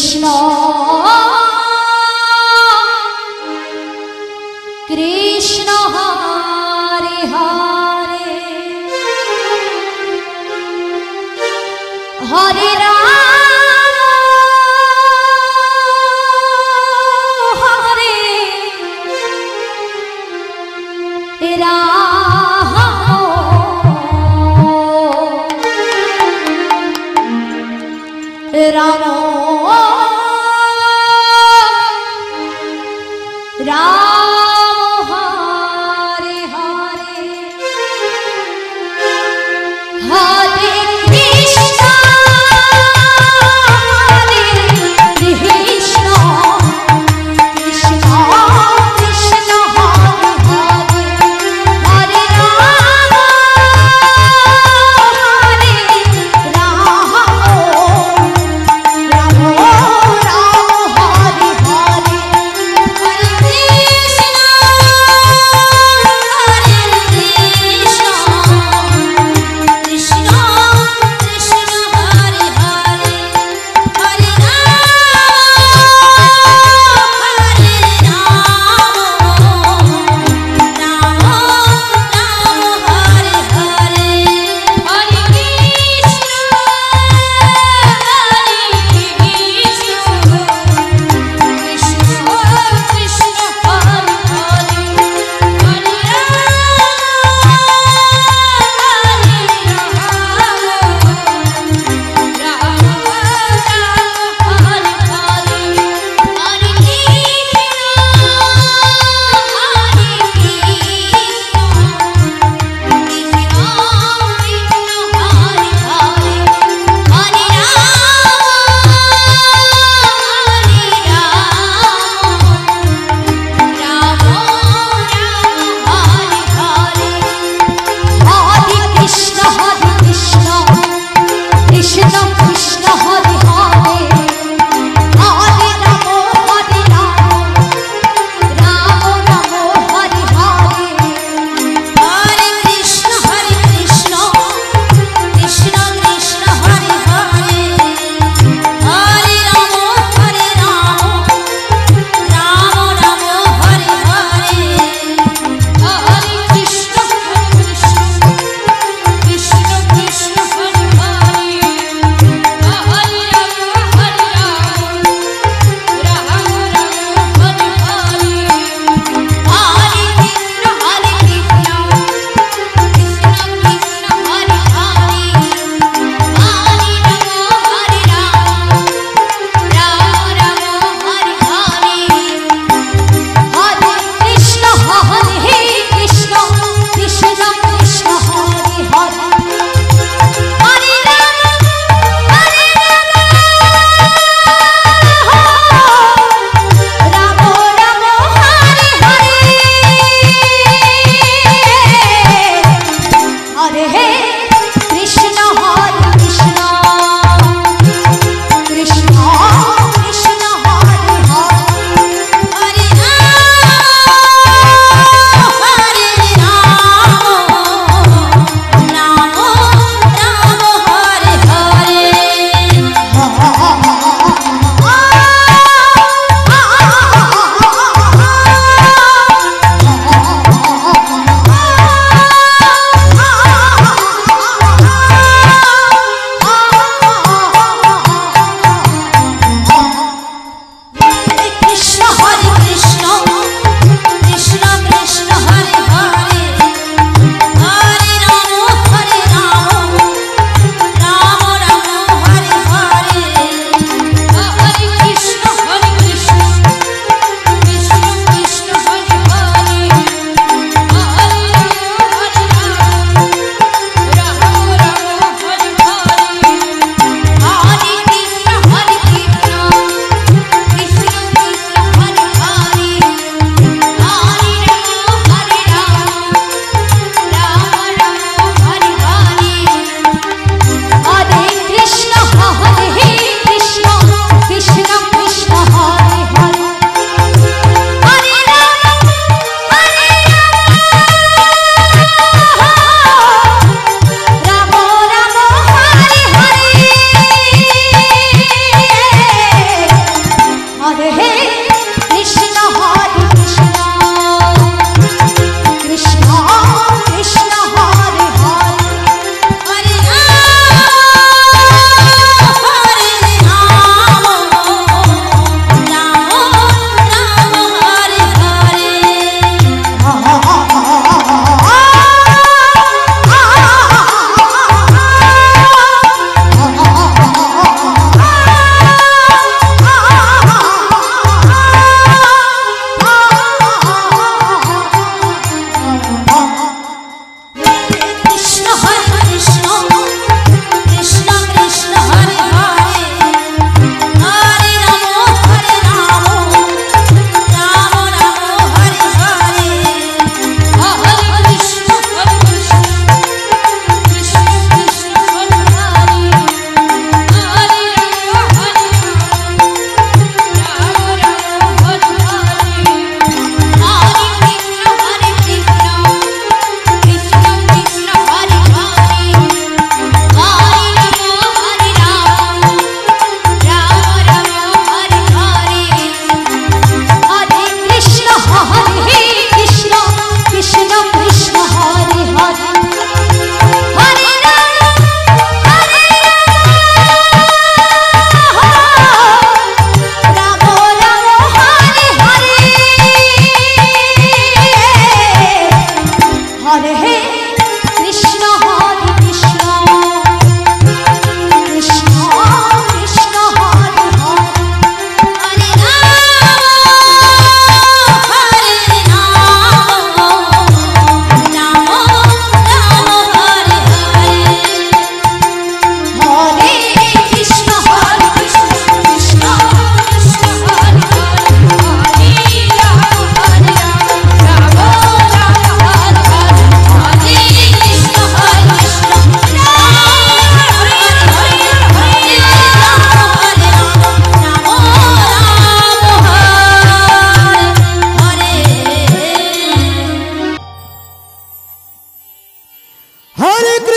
কৃষ্ণ কৃষ্ণ হরে হরে হরে রাম হরে রাম রাম राम हरे हरे हरे कृष्ण कृष्ण कृष्ण कृष्ण हरे हरे हरे राम राम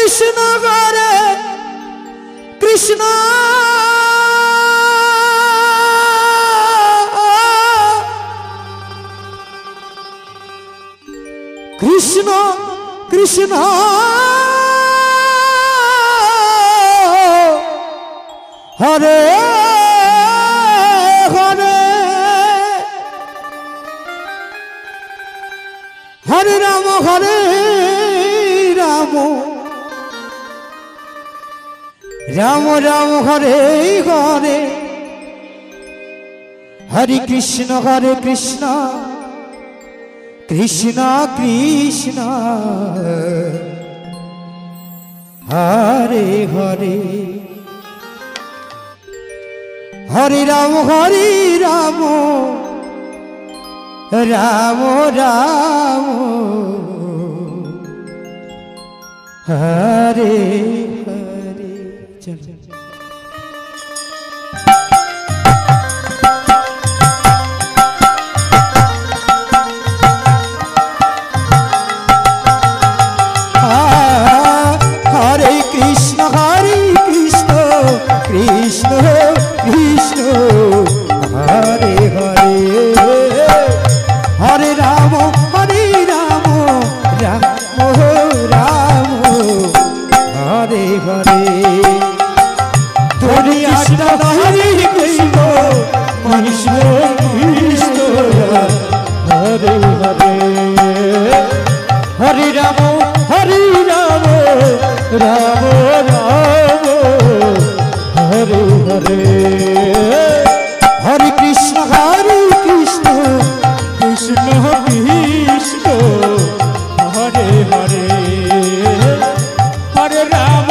কৃষ্ণ হরে কৃষ্ণ কৃষ্ণ কৃষ্ণ হরে হরে হরে রাম রাম হরে হরে হরে কৃষ্ণ হরে কৃষ্ণ কৃষ্ণ কৃষ্ণ হরে হরে রাম হরে রাম রাম হরে হরে হরে কৃষ্ণ হরে কৃষ্ণ রাম হরে হরে হরে রাম হরে রাম हरे कृष्ण कृष्ण कृष्ण कृष्ण हरे हरे हरे राम राम राम हरे हरे हरे कृष्ण कृष्ण कृष्ण हरे हरे हरे राम राम राम हरे हरे चल हरे कृष्ण कृष्ण कृष्ण हरे हरे हरे राम राम राम हरे हरे दुनिया हरे कृष्ण कृष्ण कृष्ण हरे हरे हरे राम राम राम हरे हरे हरे कृष्ण कृष्ण कृष्ण हरे हरे हरे राम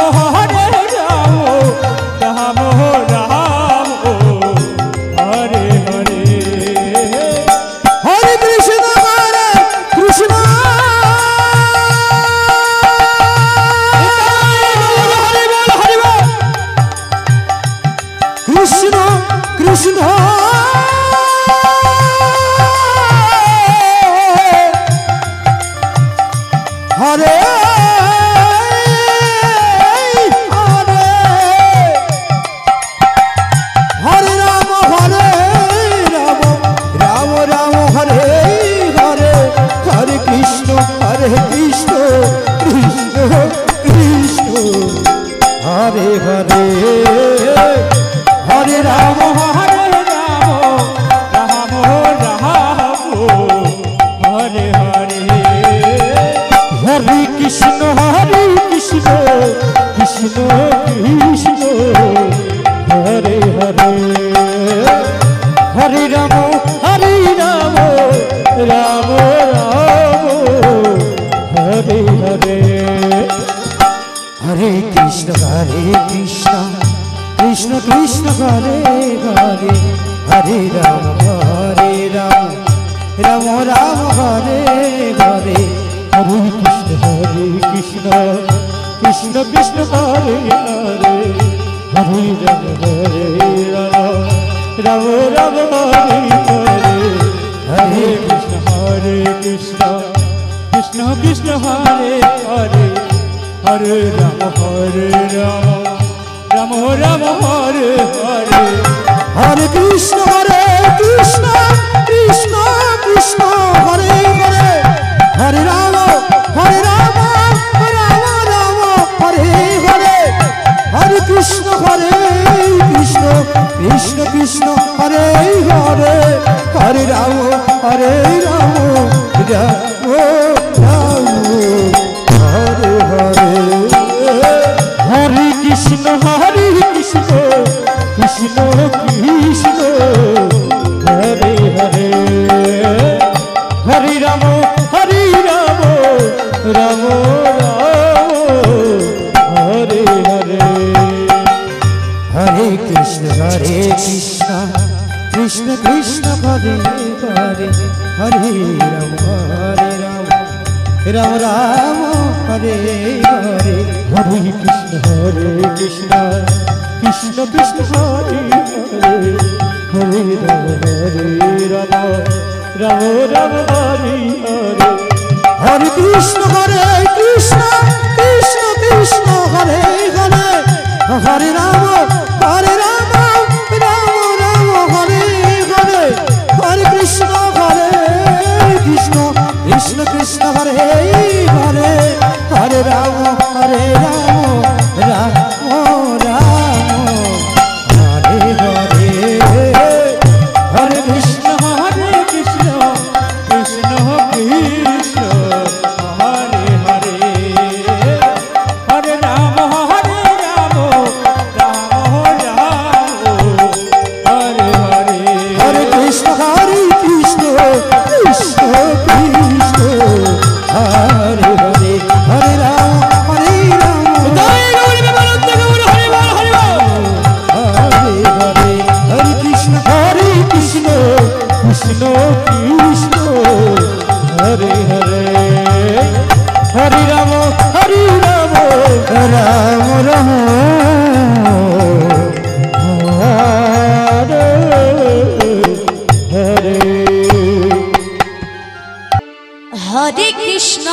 राम हरे हरे हरे कृष्ण कृष्ण कृष्ण कृष्ण हरे हरे हरे राम राम राम हरे हरे हरे कृष्ण कृष्ण कृष्ण हरे हरे हरे राम राम हरे हरे हरे कृष्ण कृष्ण कृष्ण हरे हरे हरे राम राम हरे हरे हरे कृष्ण कृष्ण कृष्ण हरे हरे हरे राम राम हरे हरे हरे कृष्ण कृष्ण कृष्ण हरे हरे हरे राम हरे हरे हरे कृष्ण कृष्ण कृष्ण हरे हरे हरे राम राम हरे हरे हरे कृष्ण कृष्ण कृष्ण हरे हरे हरे राम राम हरे हरे हरे कृष्ण कृष्ण हरे हरे हरे राम राम কৃষ্ণ হরে হরে হরে রাম রাম রাম হরে হরে হরে কৃষ্ণ কৃষ্ণ কৃষ্ণ হরে হরে হরে রাম রাম রাম হরে হরে হরে কৃষ্ণ কৃষ্ণ কৃষ্ণ হরে হরে হরে রাম রাম রাম হরে হরে হরে কৃষ্ণ কৃষ্ণ কৃষ্ণ হরে হরে হরে রাম রাম রাম হরে হরে হরে কৃষ্ণ কৃষ্ণ কৃষ্ণ হরে হরে হরে রাম রাম হরে হরে হরে কৃষ্ণ কৃষ্ণ কৃষ্ণ হরে হরে হরে রাম হরে হরে কৃষ্ণ কৃষ্ণ কৃষ্ণ হরে হরে হরে রাম রাম রাম হরে হরে হরে কৃষ্ণ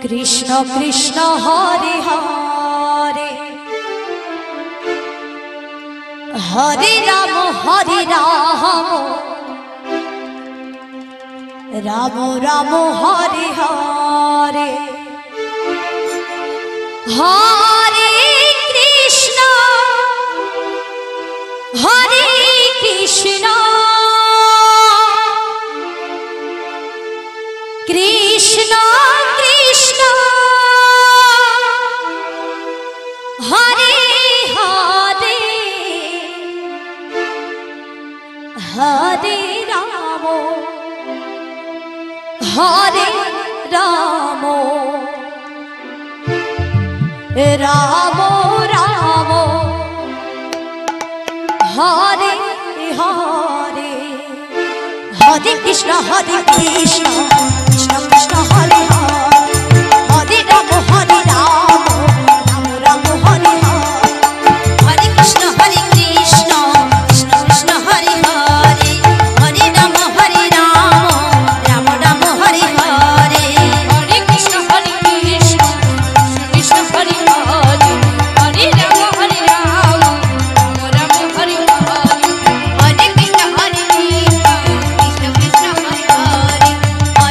কৃষ্ণ কৃষ্ণ হরে হরে হরে রাম রাম রাম হরে হরে হরে কৃষ্ণ কৃষ্ণ কৃষ্ণ হরে হরে হরে রাম রাম রাম রাম হরে হরে হরে কৃষ্ণ কৃষ্ণ কৃষ্ণ হরে হরে হরে রাম রাম রাম হরে হরে হরে কৃষ্ণ কৃষ্ণ কৃষ্ণ হরে হরে হরে রাম রাম রাম হরে হরে হরে কৃষ্ণ কৃষ্ণ কৃষ্ণ হরে হরে হরে রাম রাম রাম হরে হরে হরে কৃষ্ণ কৃষ্ণ কৃষ্ণ হরে হরে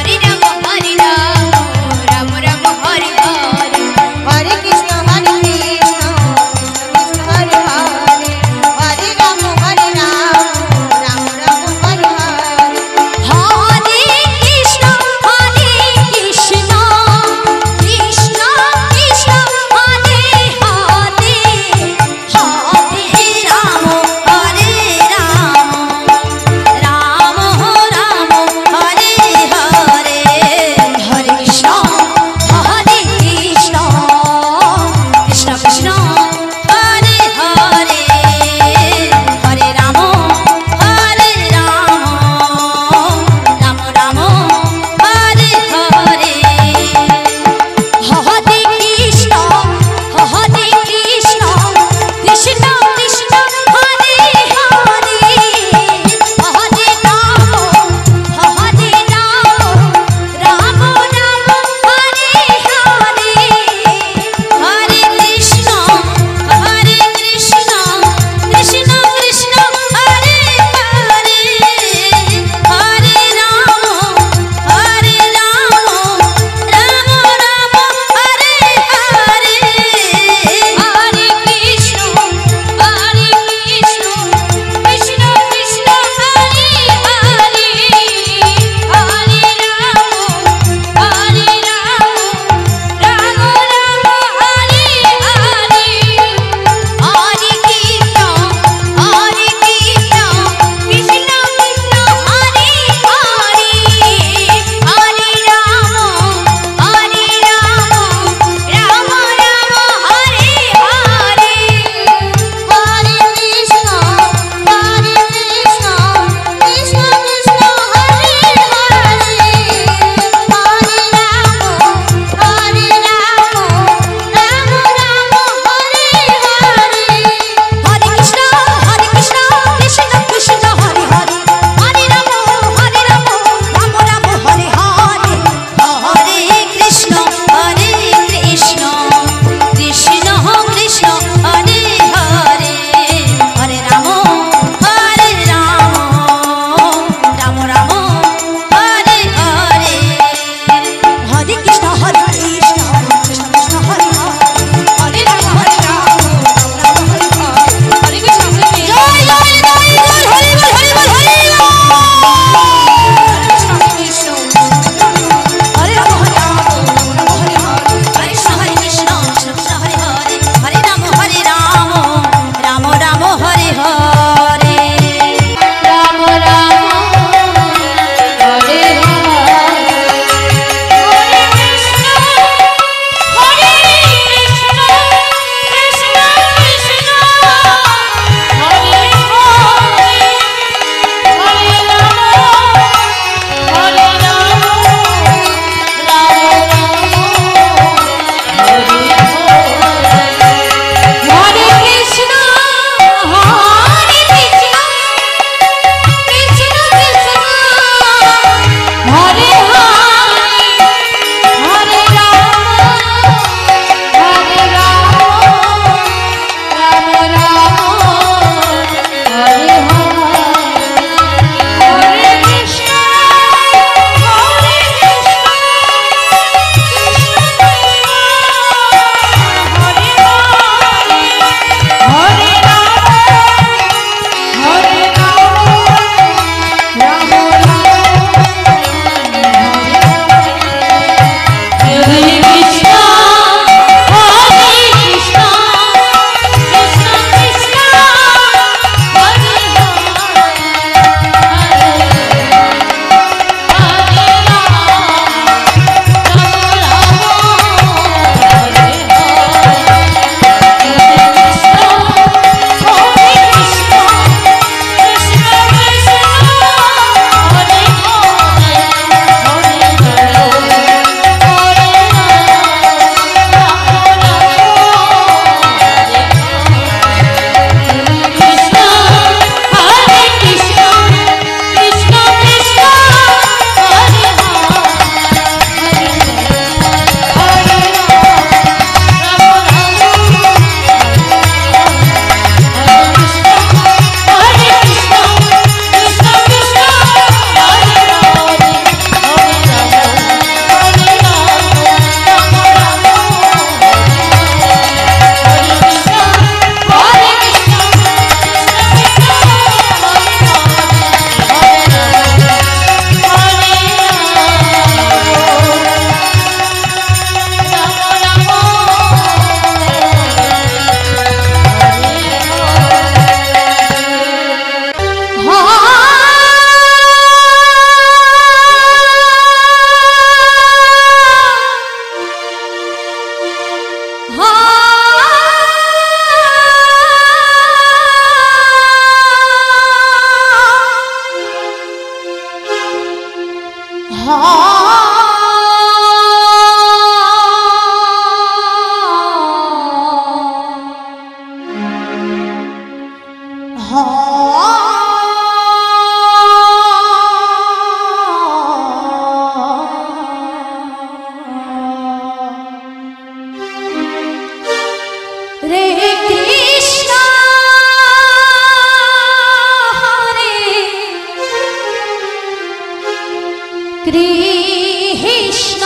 কৃষ্ণ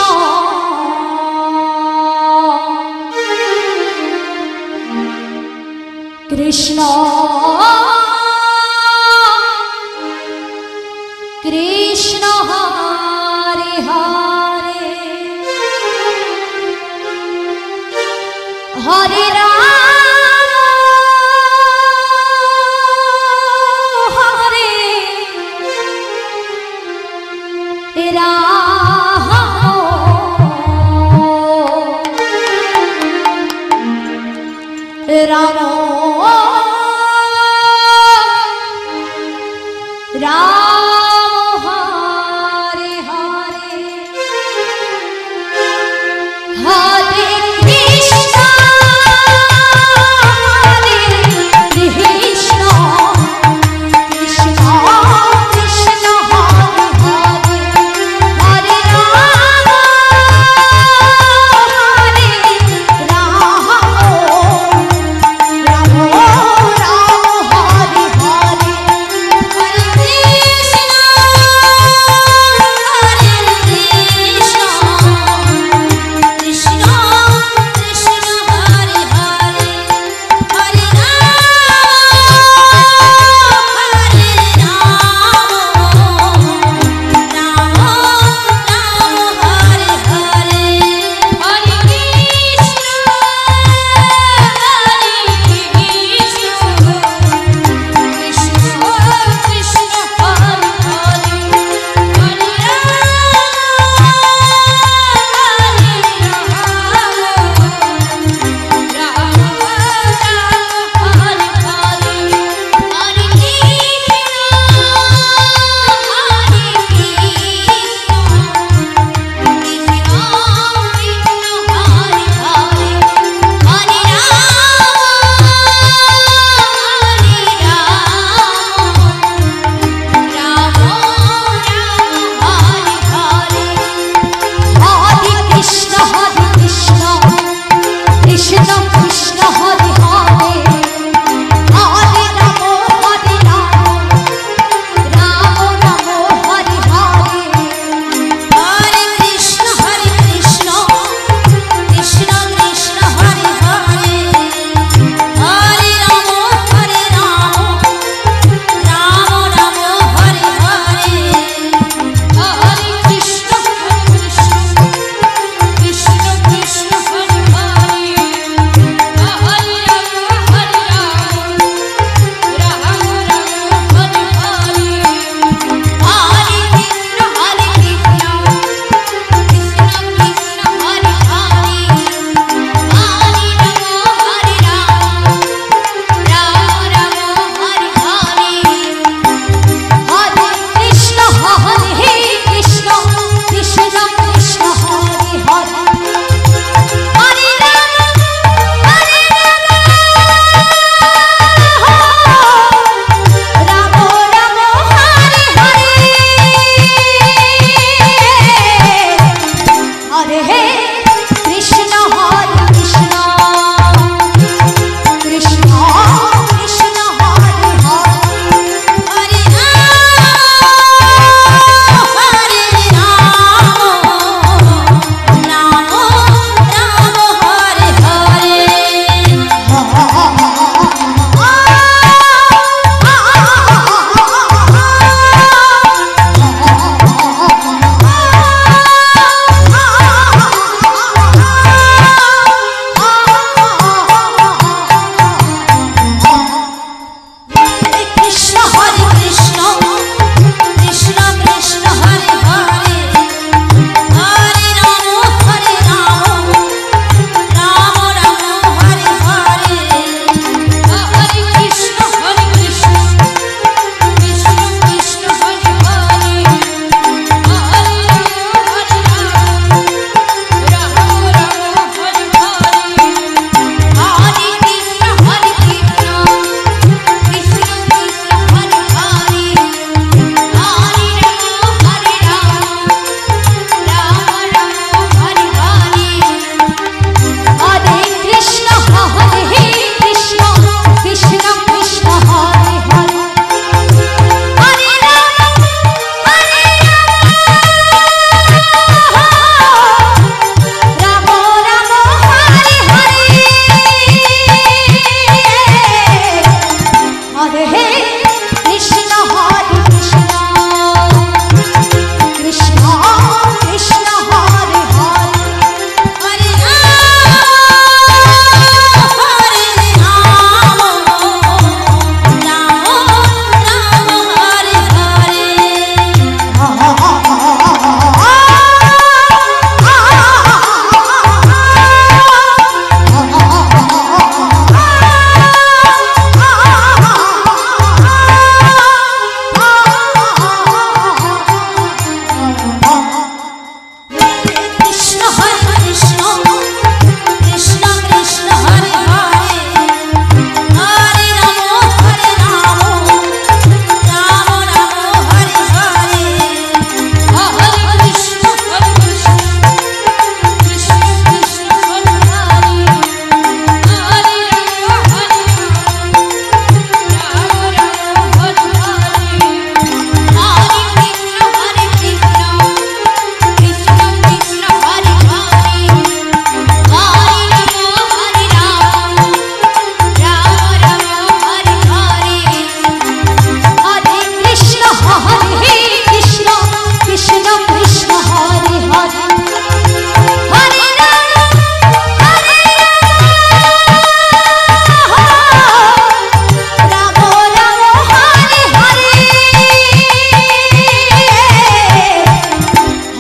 কৃষ্ণ কৃষ্ণ হরে হরে হরে রাম হরে রাম রাম হরে হরে হরে কৃষ্ণ হরে কৃষ্ণ কৃষ্ণ কৃষ্ণ হরে হরে হরে রাম হরে রাম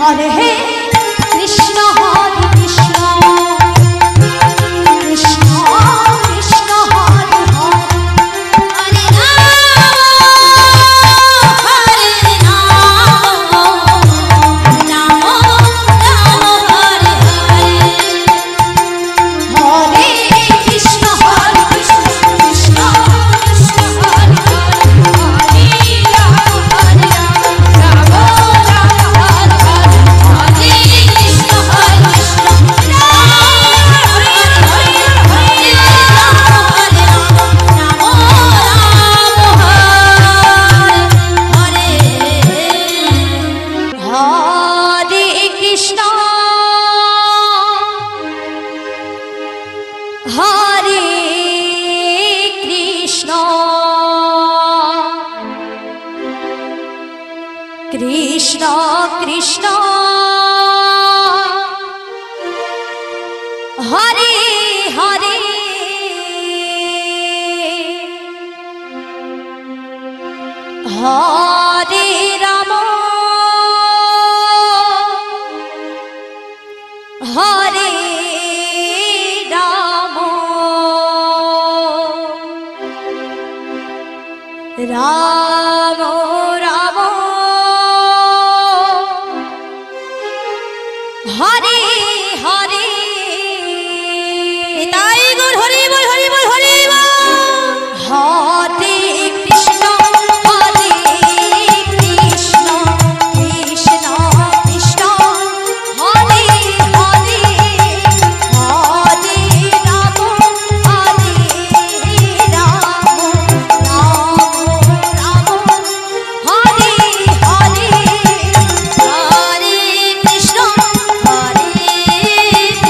हरे कृष्ण हरे कृष्ण कृष्ण कृष्ण हरे हरे हरे राम राम राम हरे हरे हरे कृष्ण कृष्ण कृष्ण हरे हरे हरे राम राम राम हरे हरे हरे कृष्ण कृष्ण राम हरे हरे राम हरे कृष्ण हरे कृष्ण कृष्ण कृष्ण हरे हरे हरे राम हरे राम राम राम हरे हरे ताई गुर हरि बोल हरि बोल हरि बोल हरे कृष्ण कृष्ण कृष्ण कृष्ण हरे हरे हरे राम राम राम हरे हरे हरे कृष्ण कृष्ण कृष्ण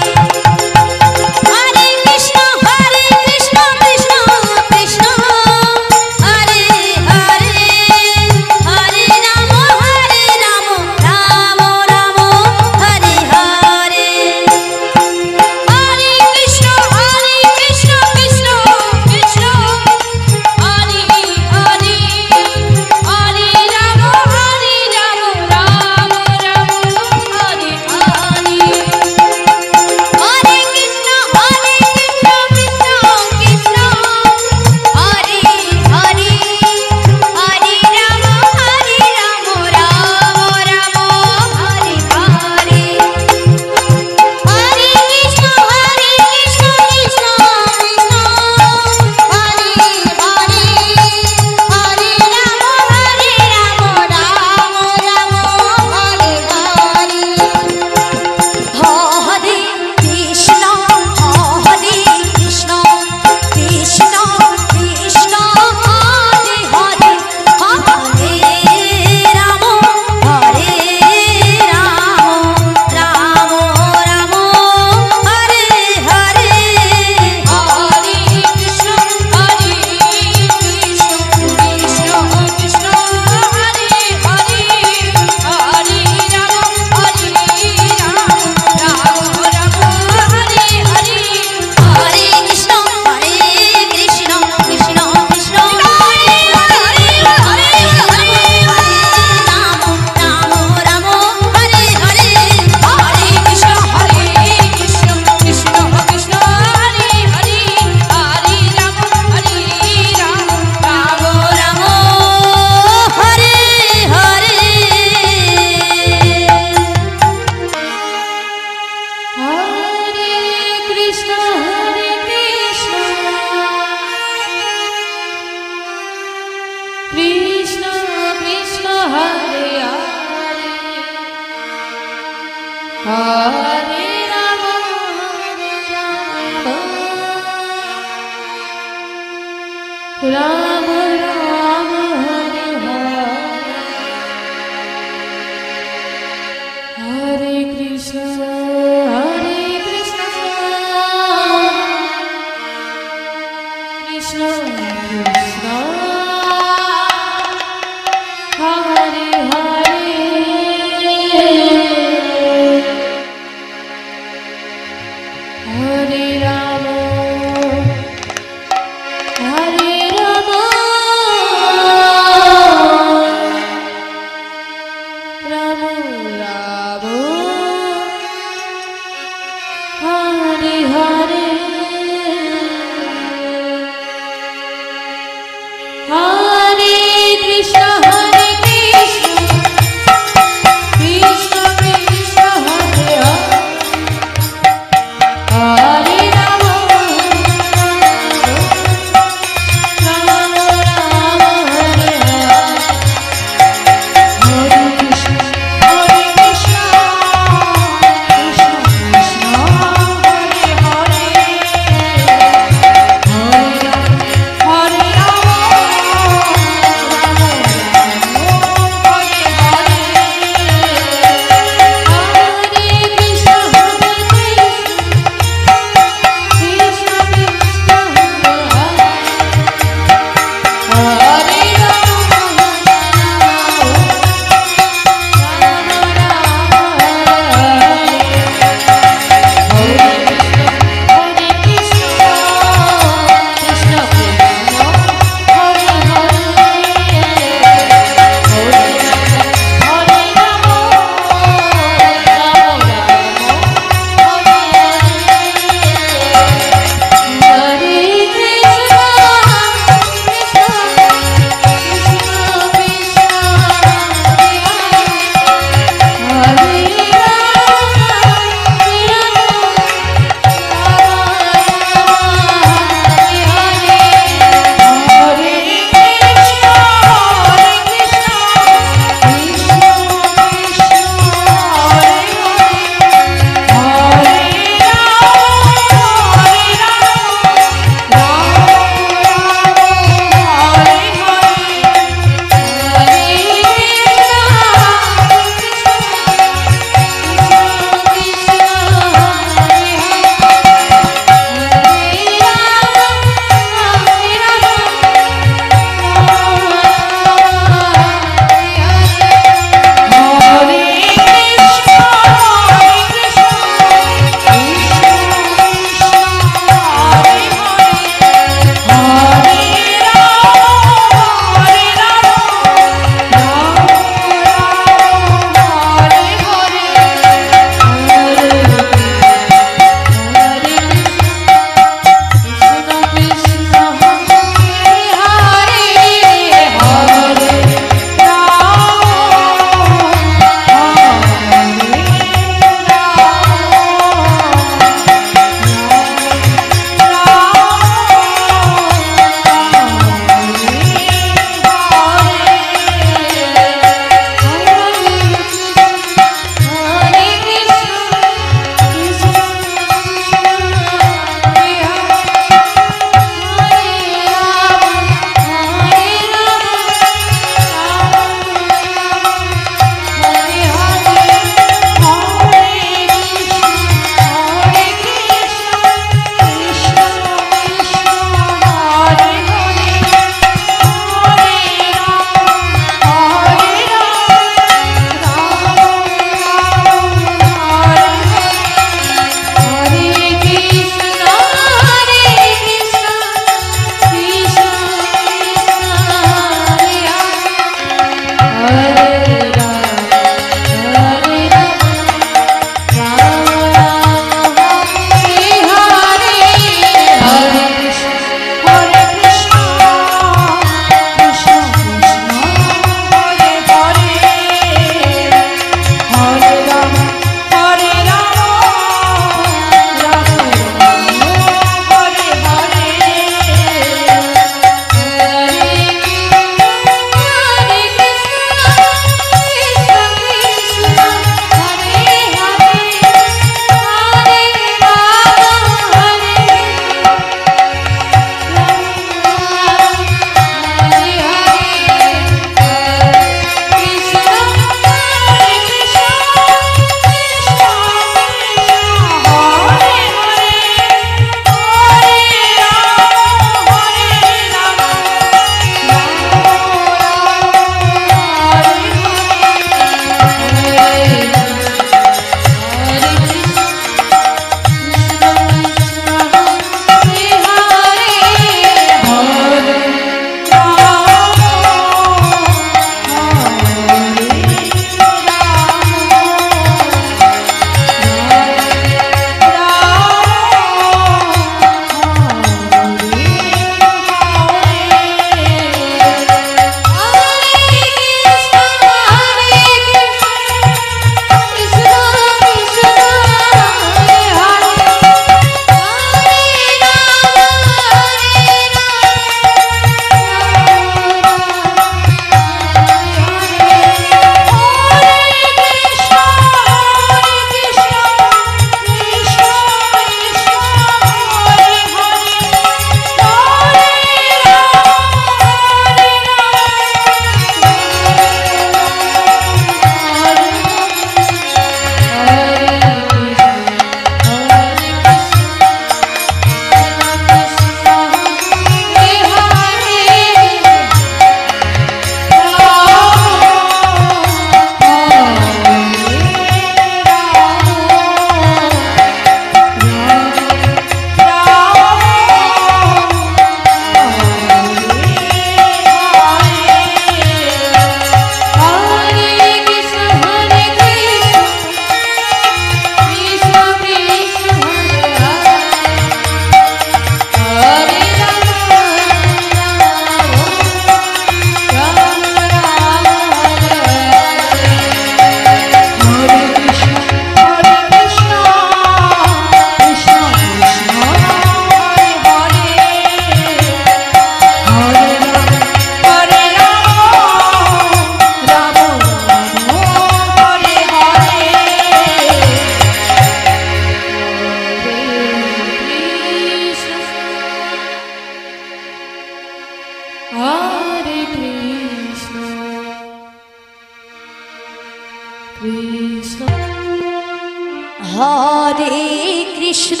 হরে কৃষ্ণ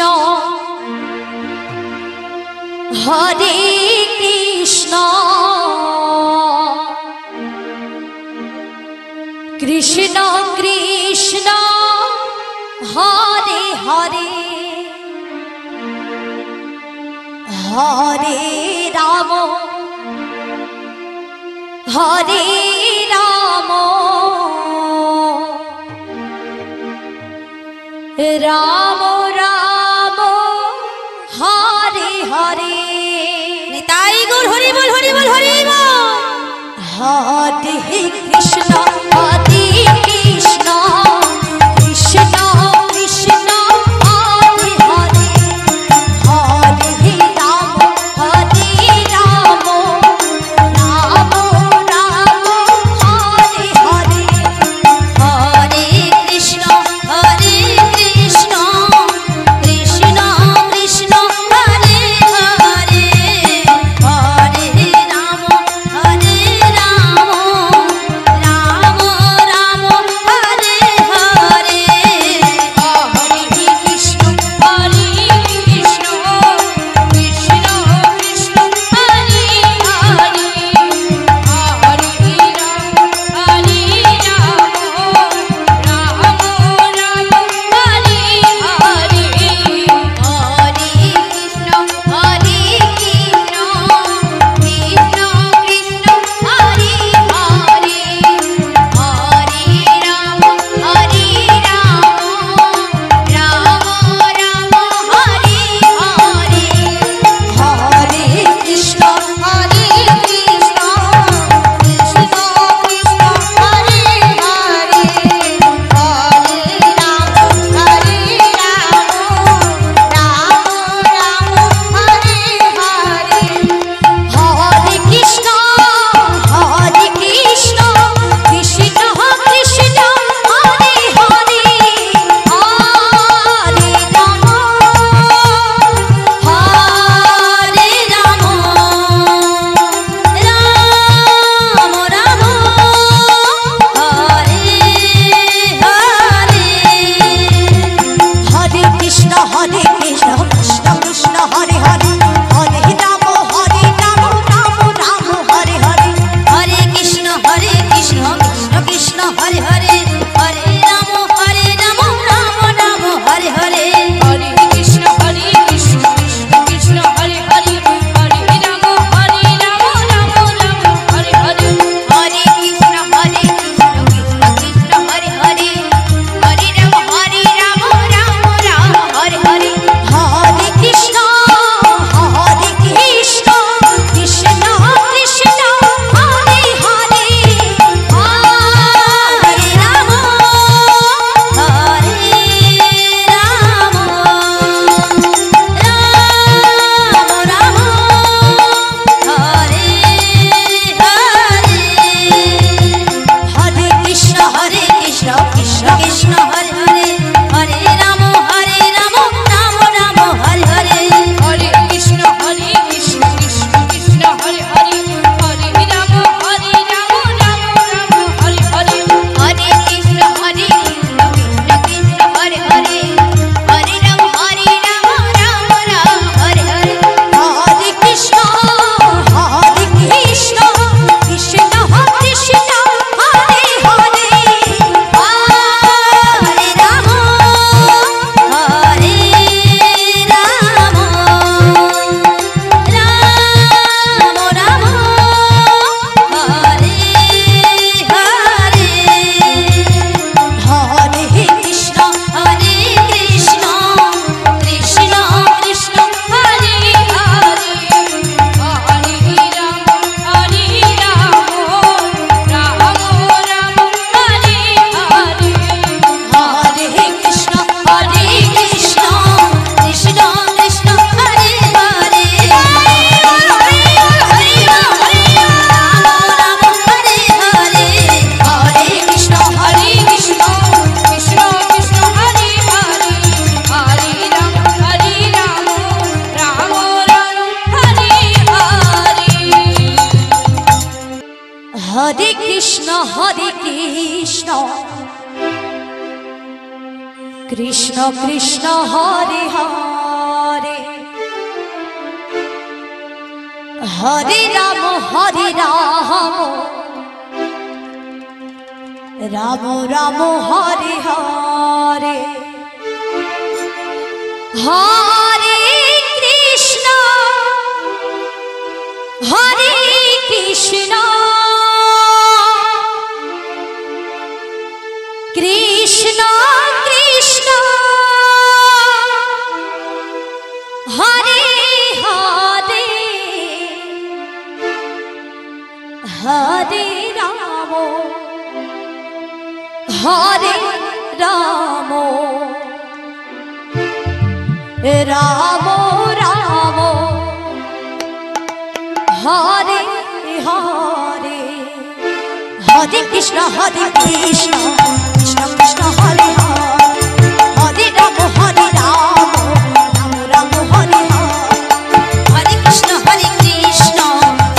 হরে কৃষ্ণ কৃষ্ণ কৃষ্ণ হরে হরে হরে রাম হরে রাম রাম রাম হরে হরে নিতাই গৌর হরি বল হরি বল হরি বল হরে কৃষ্ণ হরে কৃষ্ণ কৃষ্ণ কৃষ্ণ হরে হরে হরে রাম হরে রাম রাম রাম হরে হরে হরে কৃষ্ণ হরে কৃষ্ণ কৃষ্ণ কৃষ্ণ হরে হরে হরে রাম হরে রাম রাম রাম হরে হরে হরে কৃষ্ণ হরে কৃষ্ণ কৃষ্ণ কৃষ্ণ হরে হরে হরে রাম হরে রাম রাম রাম হরে হরে হরে কৃষ্ণ হরে কৃষ্ণ কৃষ্ণ কৃষ্ণ হরে হরে হরে রাম হরে রাম রাম রাম হরে হরে হরে কৃষ্ণ হরে কৃষ্ণ কৃষ্ণ কৃষ্ণ হরে হরে হরে রাম হরে রাম রাম রাম হরে হরে হরে কৃষ্ণ হরে কৃষ্ণ কৃষ্ণ কৃষ্ণ হরে হরে হরে রাম হরে রাম রাম রাম হরে হরে কৃষ্ণ হরে কৃষ্ণ কৃষ্ণ কৃষ্ণ হরে হরে হরে রাম রাম রাম হরে হরে হরে কৃষ্ণ কৃষ্ণ কৃষ্ণ হরে হরে হরে রাম রাম রাম হরে হরে হরে কৃষ্ণ কৃষ্ণ কৃষ্ণ হরে হরে হরে রাম রাম রাম হরে হরে হরে কৃষ্ণ কৃষ্ণ কৃষ্ণ হরে হরে হরে রাম রাম রাম হরে হরে কৃষ্ণ কৃষ্ণ হরে হরে হরে রাম রাম রাম হরে হরে হরে কৃষ্ণ কৃষ্ণ কৃষ্ণ হরে হরে হরে রাম রাম রাম রাম হরে হরে হরে কৃষ্ণ কৃষ্ণ কৃষ্ণ হরে হরে হরে রাম রাম রাম হরে হরে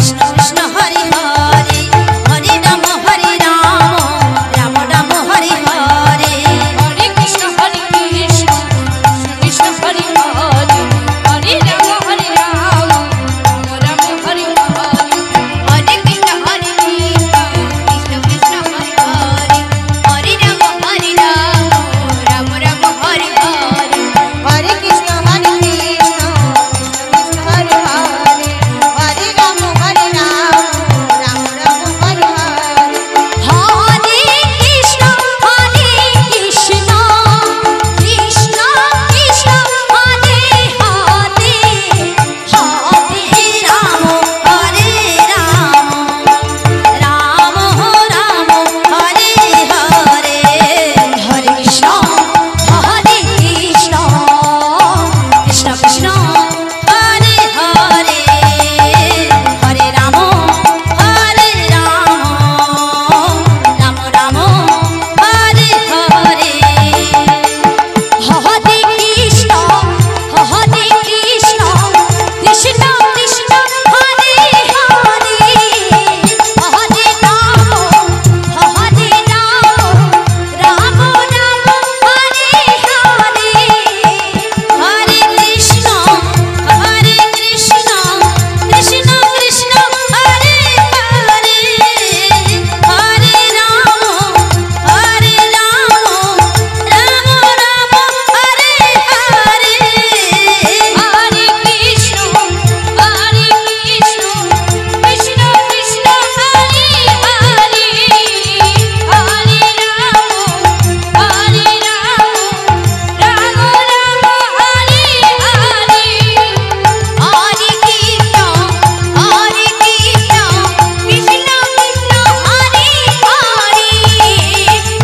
হরে কৃষ্ণ কৃষ্ণ কৃষ্ণ হরে হরে হরে রাম রাম রাম হরে হরে হরে কৃষ্ণ কৃষ্ণ কৃষ্ণ হরে হরে হরে রাম রাম রাম হরে হরে হরে কৃষ্ণ কৃষ্ণ কৃষ্ণ হরে হরে হরে রাম রাম রাম হরে হরে হরে কৃষ্ণ কৃষ্ণ কৃষ্ণ হরে হরে হরে রাম রাম রাম হরে হরে হরে কৃষ্ণ কৃষ্ণ কৃষ্ণ কৃষ্ণ হরে হরে হরে রাম রাম রাম হরে হরে হরে কৃষ্ণ কৃষ্ণ কৃষ্ণ কৃষ্ণ হরে হরে হরে রাম রাম রাম হরে হরে হরে কৃষ্ণ কৃষ্ণ কৃষ্ণ কৃষ্ণ হরে হরে হরে রাম রাম রাম হরে হরে হরে কৃষ্ণ কৃষ্ণ কৃষ্ণ কৃষ্ণ হরে হরে হরে রাম রাম রাম হরে হরে হরে কৃষ্ণ কৃষ্ণ কৃষ্ণ কৃষ্ণ হরে হরে হরে রাম রাম রাম হরে হরে হরে কৃষ্ণ কৃষ্ণ কৃষ্ণ হরে হরে হরে রাম রাম রাম হরে হরে হরে কৃষ্ণ কৃষ্ণ কৃষ্ণ হরে হরে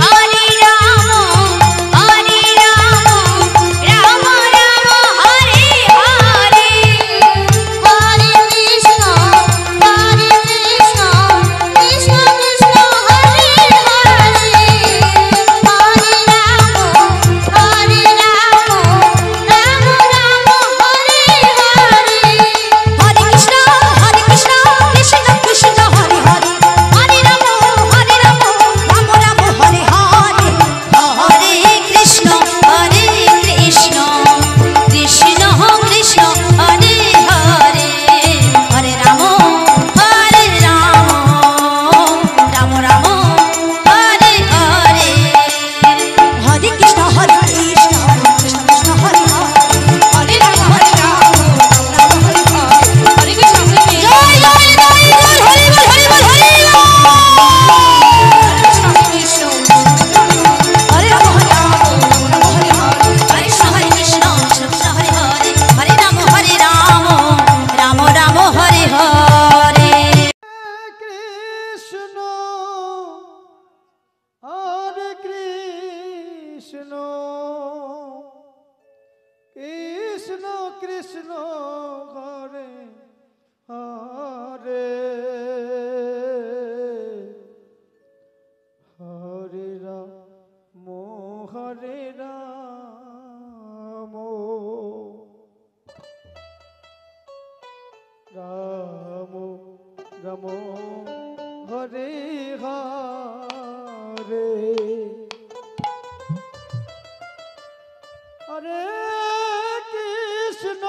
হরে রাম রাম রাম হরে হরে হরে কৃষ্ণ কৃষ্ণ কৃষ্ণ হরে হরে হরে রাম রাম হরে হরে হরে কৃষ্ণ কৃষ্ণ কৃষ্ণ কৃষ্ণ হরে হরে হরে রাম রাম রাম হরে হরে হরে কৃষ্ণ কৃষ্ণ কৃষ্ণ হরে হরে হরে রাম রাম হরে হরে হরে কৃষ্ণ জয় জয় জয় জয় হরি বল হরি বল হরি কৃষ্ণ হরে রাম হরে হরে হরে কৃষ্ণ কৃষ্ণ কৃষ্ণ হরে হরে হরে রাম রাম রাম হরে হরে কৃষ্ণ হরে কৃষ্ণ কৃষ্ণ কৃষ্ণ হরে হরে হরে রাম রাম রাম হরে হরে হরে কৃষ্ণ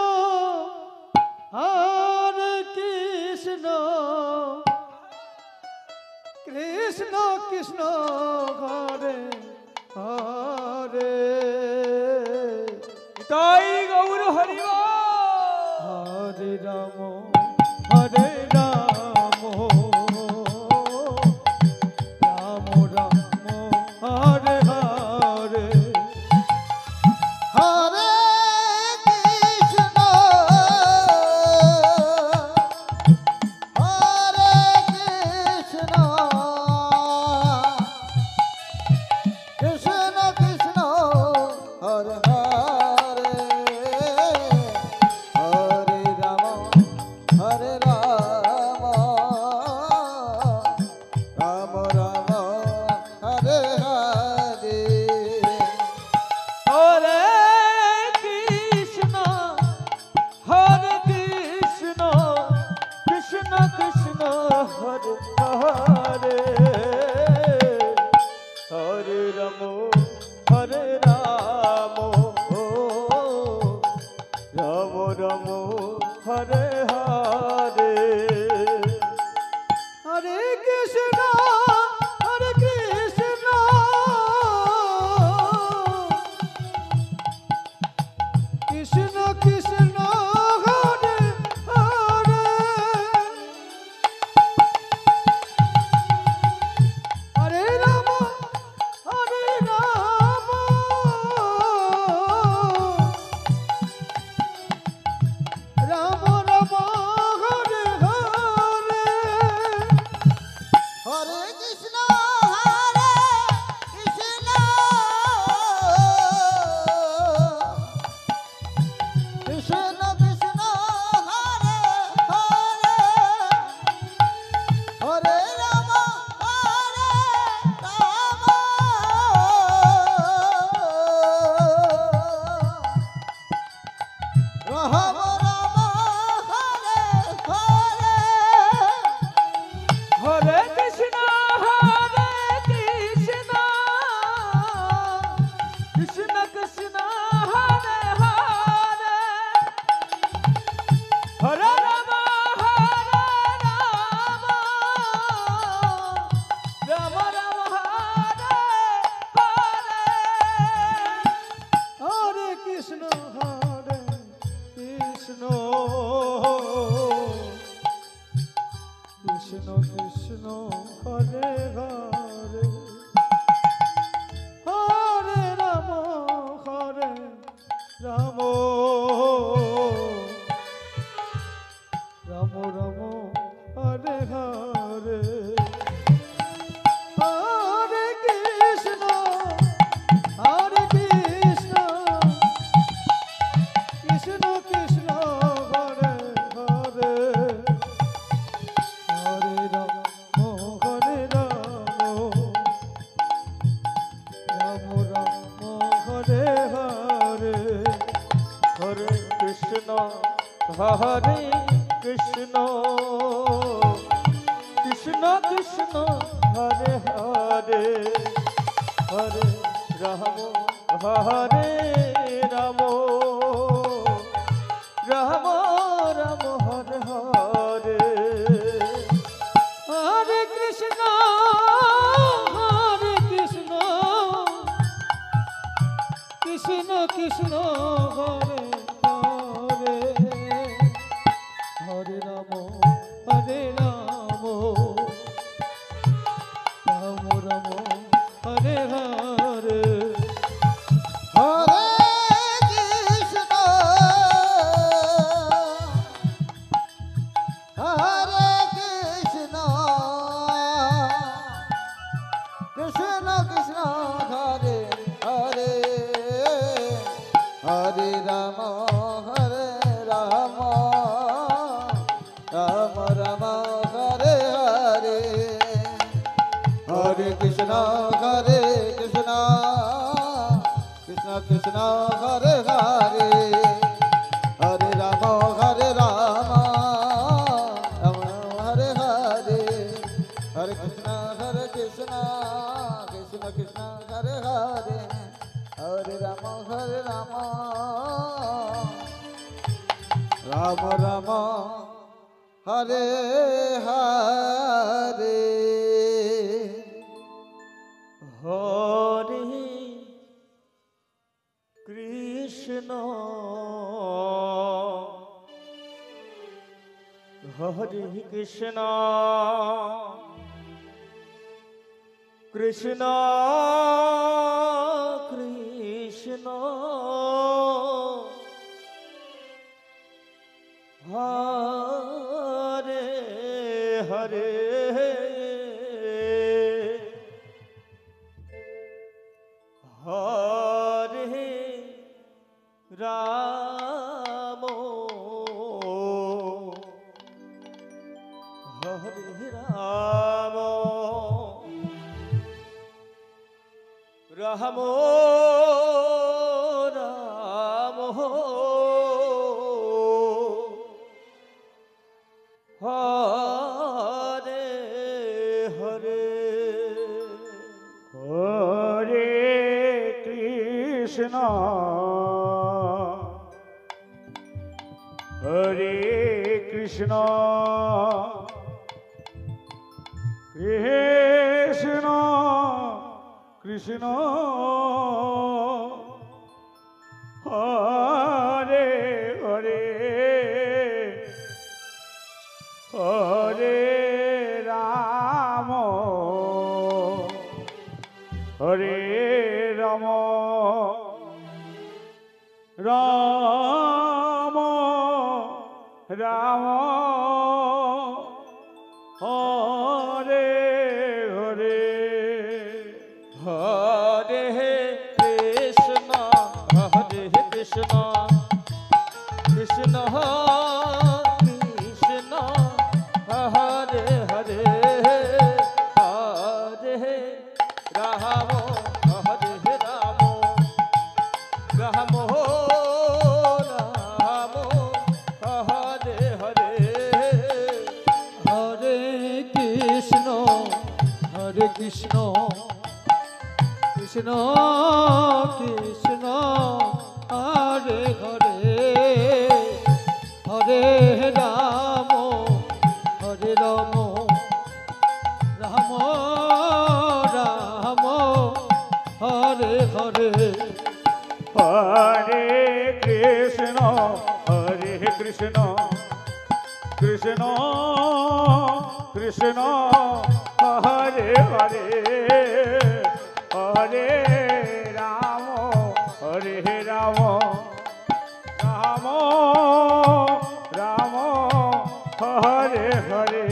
হরে কৃষ্ণ কৃষ্ণ কৃষ্ণ হরে হরে তাই গৌর হরি হরে রাম হরে রাম রাম রাম হরে হরে হরে কৃষ্ণ হরে কৃষ্ণ কৃষ্ণ কৃষ্ণ হরে হরে হরে রাম হরে রাম রাম রাম হরে হরে হরে কৃষ্ণ হরে কৃষ্ণ কৃষ্ণ কৃষ্ণ হরে হরে হরে রাম হরে রাম রাম রাম হরে হরে হরে কৃষ্ণ হরে কৃষ্ণ কৃষ্ণ কৃষ্ণ হরে হরে হরে রাম হরে রাম রাম রাম হরে হরে হরে কৃষ্ণ হরে কৃষ্ণ কৃষ্ণ কৃষ্ণ হরে হরে হরে রাম হরে রাম রাম রাম হরে হরে হরে কৃষ্ণ কৃষ্ণ কৃষ্ণ হরে হরে হরে রাম রাম রাম হরে হরে হরে কৃষ্ণ হরে কৃষ্ণ কৃষ্ণ কৃষ্ণ হরে হরে হরে রাম হরে রাম রাম রাম হরে হরে হরে কৃষ্ণ হরে কৃষ্ণ কৃষ্ণ কৃষ্ণ হরে হরে হরে রাম হরে রাম রাম রাম হরে হরে হরে কৃষ্ণ হরে কৃষ্ণ কৃষ্ণ কৃষ্ণ হরে হরে হরে রাম হরে রাম রাম রাম হরে হরে হরে কৃষ্ণ হরে কৃষ্ণ কৃষ্ণ কৃষ্ণ হরে হরে হরে রাম হরে রাম রাম রাম হরে হরে হরে কৃষ্ণ হরে কৃষ্ণ কৃষ্ণ কৃষ্ণ হরে হরে হরে রাম হরে রাম রাম রাম হরে হরে হরে কৃষ্ণ হরে কৃষ্ণ কৃষ্ণ কৃষ্ণ হরে হরে হরে রাম রাম হরে হরে হরে কৃষ্ণ কৃষ্ণ কৃষ্ণ হরে হরে হরে রাম রাম রাম হরে হরে হরে কৃষ্ণ হরে কৃষ্ণ কৃষ্ণ কৃষ্ণ হরে হরে হরে রাম হরে রাম রাম রাম হরে হরে হরে কৃষ্ণ হরে কৃষ্ণ কৃষ্ণ কৃষ্ণ হরে হরে হরে রাম হরে রাম রাম রাম হরে হরে হরে কৃষ্ণ হরে কৃষ্ণ কৃষ্ণ কৃষ্ণ হরে হরে হরে রাম হরে রাম রাম রাম হরে হরে হরে কৃষ্ণ কৃষ্ণ কৃষ্ণ হরে হরে হরে রাম রাম রাম হরে হরে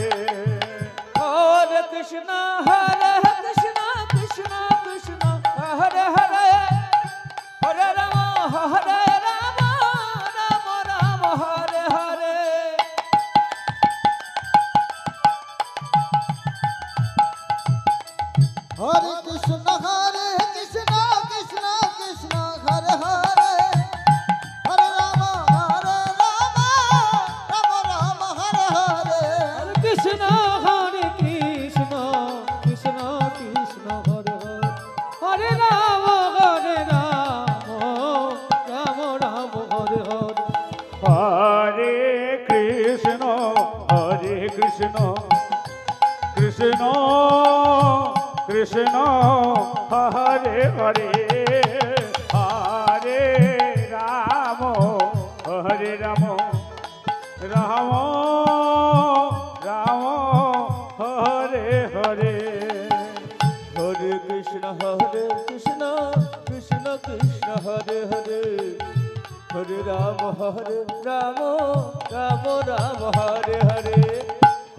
হরে কৃষ্ণ কৃষ্ণ কৃষ্ণ হরে হরে হরে রাম রাম রাম হরে হরে হরে কৃষ্ণ কৃষ্ণ কৃষ্ণ হরে হরে হরে রাম রাম রাম হরে হরে হরে কৃষ্ণ কৃষ্ণ কৃষ্ণ হরে হরে হরে রাম রাম রাম হরে হরে কৃষ্ণ কৃষ্ণ কৃষ্ণ কৃষ্ণ হরে হরে রাম রাম রাম হরে হরে হরে কৃষ্ণ কৃষ্ণ কৃষ্ণ হরে হরে হরে রাম রাম রাম হরে হরে হরে কৃষ্ণ কৃষ্ণ কৃষ্ণ হরে হরে হরে রাম রাম রাম হরে হরে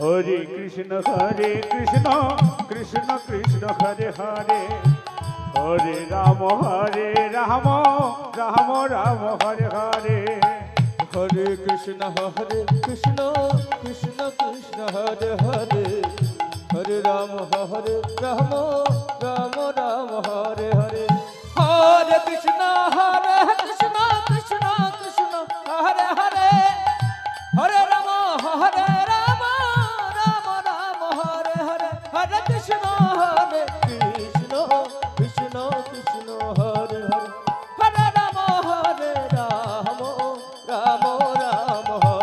হরে কৃষ্ণ কৃষ্ণ কৃষ্ণ হরে হরে হরে রাম রাম রাম হরে হরে হরে কৃষ্ণ কৃষ্ণ কৃষ্ণ হরে হরে হরে রাম রাম রাম হরে হরে হরে কৃষ্ণ কৃষ্ণ কৃষ্ণ হরে হরে হরে রাম রাম রাম হরে হরে হরে কৃষ্ণ কৃষ্ণ কৃষ্ণ হরে হরে হরে রাম রাম রাম হরে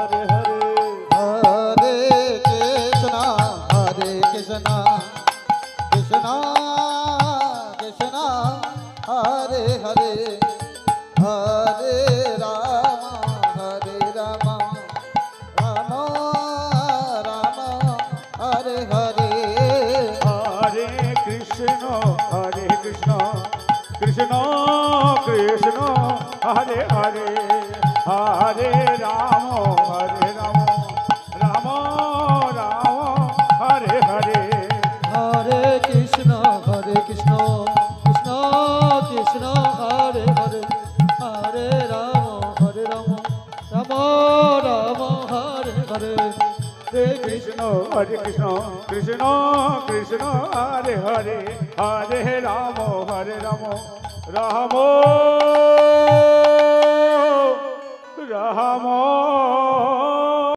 কৃষ্ণ কৃষ্ণ হরে হরে হরে রাম রাম রাম হরে হরে হরে কৃষ্ণ কৃষ্ণ কৃষ্ণ হরে হরে হরে রাম রাম রাম হরে হরে হরে কৃষ্ণ হরে কৃষ্ণ কৃষ্ণ কৃষ্ণ হরে হরে হরে রাম রাম রাম